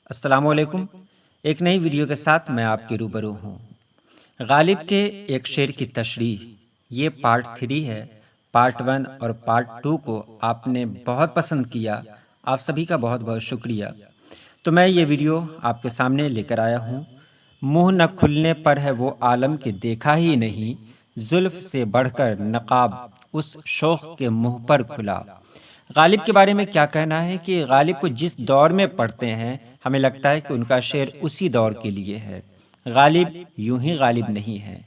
السلام علیکم۔ ایک نئی ویڈیو کے ساتھ میں آپ کے روبرو ہوں۔ غالب کے ایک شعر کی تشریح، یہ پارٹ 3 ہے۔ پارٹ 1 اور پارٹ 2 کو آپ نے بہت پسند کیا، آپ سبھی کا بہت بہت شکریہ۔ تو میں یہ ویڈیو آپ کے سامنے لے کر آیا ہوں۔ منہ نہ کھلنے پر ہے وہ عالم کے دیکھا ہی نہیں، زلف سے بڑھ کر نقاب اس شوخ کے منہ پر کھلا۔ غالب کے بارے میں کیا کہنا ہے کہ غالب کو جس دور میں پڑھتے ہیں ہمیں لگتا ہے کہ ان کا شعر اسی دور کے لیے ہے۔ غالب یوں ہی غالب نہیں ہے۔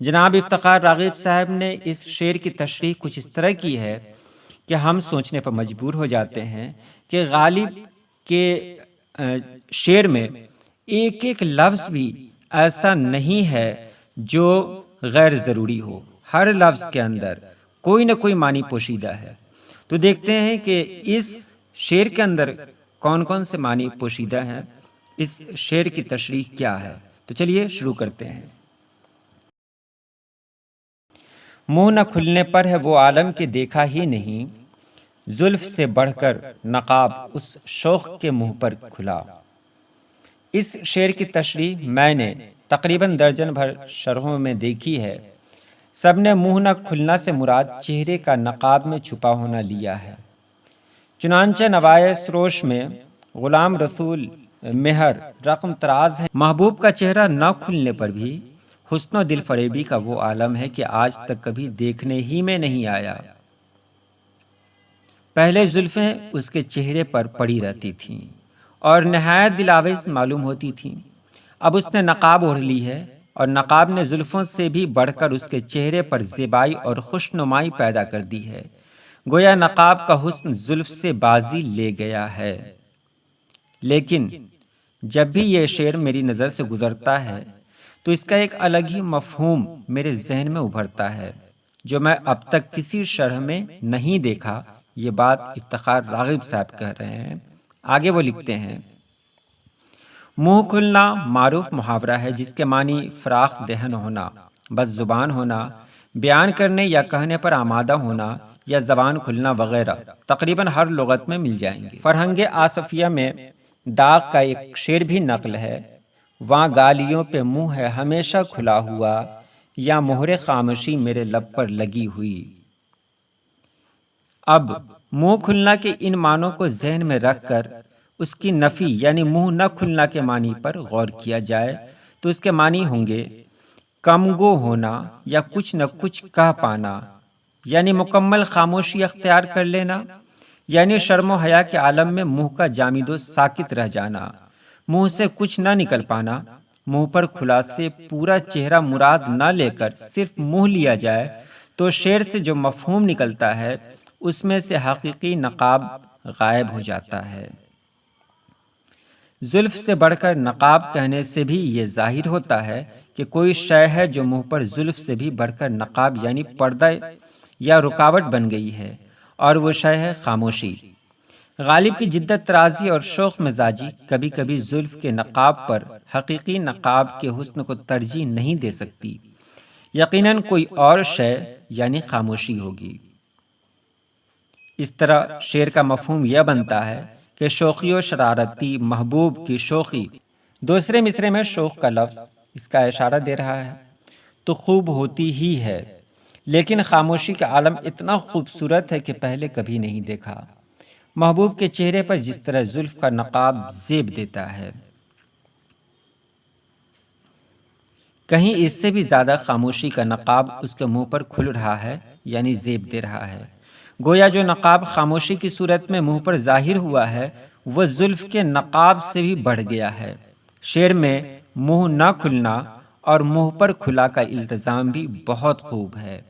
جناب افتخار راغب صاحب نے اس شعر کی تشریح کچھ اس طرح کی ہے کہ ہم سوچنے پر مجبور ہو جاتے ہیں کہ غالب کے شعر میں ایک ایک لفظ بھی ایسا نہیں ہے جو غیر ضروری ہو۔ ہر لفظ کے اندر کوئی نہ کوئی معنی پوشیدہ ہے۔ تو دیکھتے ہیں کہ اس شعر کے اندر کون کون سے معنی پوشیدہ ہیں، اس شعر کی تشریح کیا ہے۔ تو چلیے شروع کرتے ہیں۔ منہ نہ کھلنے پر ہے وہ عالم کے دیکھا ہی نہیں، زلف سے بڑھ کر نقاب اس شوخ کے منہ پر کھلا۔ اس شعر کی تشریح میں نے تقریباً درجن بھر شرحوں میں دیکھی ہے۔ سب نے منہ نہ کھلنا سے مراد چہرے کا نقاب میں چھپا ہونا لیا ہے۔ چنانچہ نوائے سروش میں غلام رسول مہر رقم تراز ہے، محبوب کا چہرہ نہ کھلنے پر بھی حسن و دل فریبی کا وہ عالم ہے کہ آج تک کبھی دیکھنے ہی میں نہیں آیا۔ پہلے زلفیں اس کے چہرے پر پڑی رہتی تھیں اور نہایت دلاویز معلوم ہوتی تھیں۔ اب اس نے نقاب اوڑھ لی ہے اور نقاب نے زلفوں سے بھی بڑھ کر اس کے چہرے پر زیبائی اور خوشنمائی پیدا کر دی ہے۔ گویا نقاب کا حسن زلف سے بازی لے گیا ہے۔ لیکن جب بھی یہ شعر میری نظر سے گزرتا ہے تو اس کا ایک الگ ہی مفہوم میرے ذہن میں ابھرتا ہے جو میں اب تک کسی شرح میں نہیں دیکھا۔ یہ بات افتخار راغب صاحب کہہ رہے ہیں۔ آگے وہ لکھتے ہیں، منہ کھلنا معروف محاورہ ہے جس کے معنی فراخ دہن ہونا، بس زبان ہونا، بیان کرنے یا کہنے پر آمادہ ہونا یا زبان کھلنا وغیرہ تقریباً ہر لغت میں مل جائیں گے۔ فرہنگ آصفیہ میں داغ کا ایک شعر بھی نقل ہے، وہاں گالیوں پہ منہ ہے ہمیشہ کھلا ہوا، یا مہر خاموشی میرے لب پر لگی ہوئی۔ اب منہ کھلنا کے ان معنوں کو ذہن میں رکھ کر اس کی نفی یعنی منہ نہ کھلنا کے معنی پر غور کیا جائے تو اس کے معنی ہوں گے کم گو ہونا یا کچھ نہ کچھ کہہ پانا، یعنی مکمل خاموشی اختیار کر لینا، یعنی شرم و حیا کے عالم میں منہ کا جامد و ساکت رہ جانا، منہ سے کچھ نہ نکل پانا۔ منہ پر کھلا سے پورا چہرہ مراد نہ لے کر صرف منہ لیا جائے تو شعر سے جو مفہوم نکلتا ہے اس میں سے حقیقی نقاب غائب ہو جاتا ہے۔ زلف سے بڑھ کر نقاب کہنے سے بھی یہ ظاہر ہوتا ہے کہ کوئی شے ہے جو منہ پر زلف سے بھی بڑھ کر نقاب یعنی پردہ یا رکاوٹ بن گئی ہے، اور وہ شے ہے خاموشی۔ غالب کی جدت ترازی اور شوخ مزاجی کبھی کبھی زلف کے نقاب پر حقیقی نقاب کے حسن کو ترجیح نہیں دے سکتی، یقیناً کوئی اور شے یعنی خاموشی ہوگی۔ اس طرح شعر کا مفہوم یہ بنتا ہے کہ شوخی و شرارتی محبوب کی شوخی، دوسرے مصرے میں شوخ کا لفظ اس کا اشارہ دے رہا ہے، تو خوب ہوتی ہی ہے، لیکن خاموشی کا عالم اتنا خوبصورت ہے کہ پہلے کبھی نہیں دیکھا۔ محبوب کے چہرے پر جس طرح زلف کا نقاب زیب دیتا ہے، کہیں اس سے بھی زیادہ خاموشی کا نقاب اس کے منہ پر کھل رہا ہے یعنی زیب دے رہا ہے۔ گویا جو نقاب خاموشی کی صورت میں منہ پر ظاہر ہوا ہے وہ زلف کے نقاب سے بھی بڑھ گیا ہے۔ شعر میں منہ نہ کھلنا اور منہ پر کھلا کا التزام بھی بہت خوب ہے۔